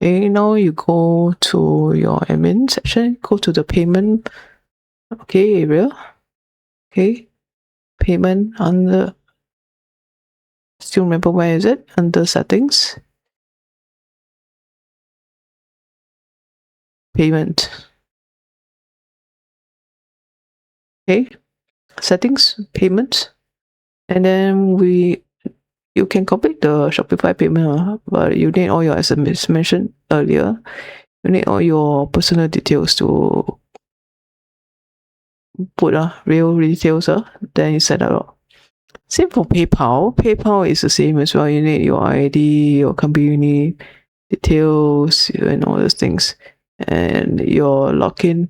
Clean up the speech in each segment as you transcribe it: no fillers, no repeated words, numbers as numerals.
Okay, now you go to your admin section, go to the payment area. Okay, payment under, still remember where is it? Under settings, payment. Okay, settings, payment, and then you can complete the Shopify payment, but you need all your, as I mentioned earlier, you need all your personal details to put real details, then you set up. Same for PayPal. PayPal is the same as well. You need your ID, your company details, and all those things, and your login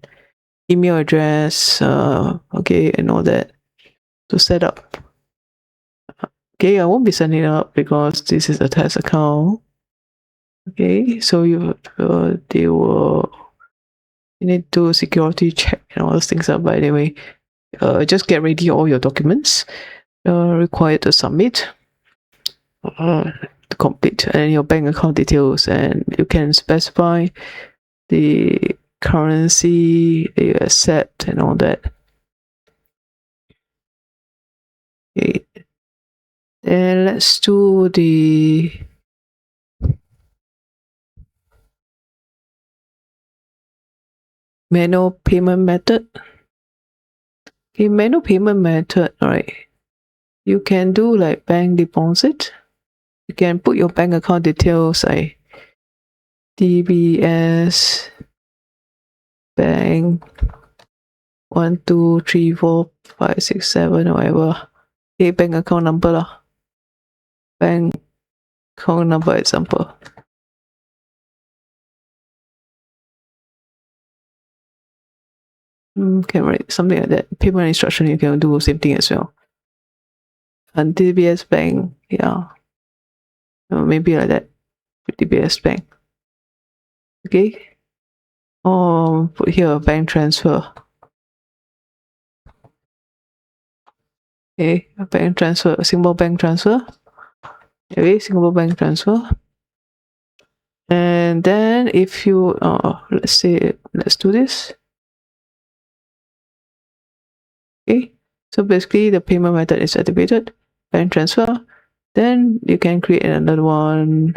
email address, okay, and all that to set up. Okay, I won't be setting it up because this is a test account. Okay, so you need to security check and all those things up. But anyway, just get ready all your documents required to submit, to complete, and your bank account details, and you can specify the currency that you accept and all that. Okay, then let's do the manual payment method. Okay, manual payment method, alright. You can do like bank deposit. You can put your bank account details like DBS bank 1 2 3 4 5 6 7 or whatever. Okay, bank account number lah. Bank account number example. Can write something like that. Payment instruction, you can do the same thing as well. And DBS bank, yeah, maybe like that. DBS bank. Okay. Put here bank transfer. Okay, bank transfer, Singapore bank transfer. Okay, Singapore bank transfer. And then if you let's do this. Okay, so basically the payment method is activated, bank transfer. Then you can create another one.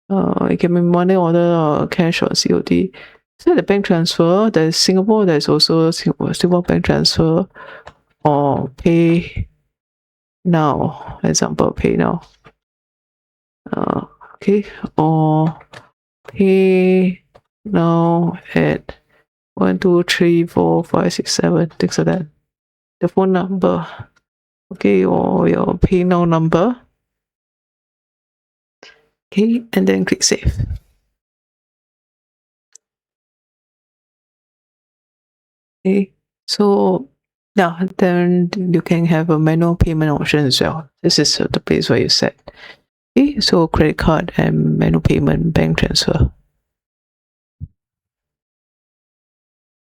It can be money order or cash or COD. So the bank transfer, there's Singapore, there's also Singapore bank transfer or PayNow, example PayNow. Okay, or PayNow at 1 2 3 4 5 6 7, things like that. The phone number, okay, or your PayNow number. Okay, and then click save. Okay, so yeah, then you can have a manual payment option as well. This is the place where you set. Okay, so credit card and manual payment, bank transfer.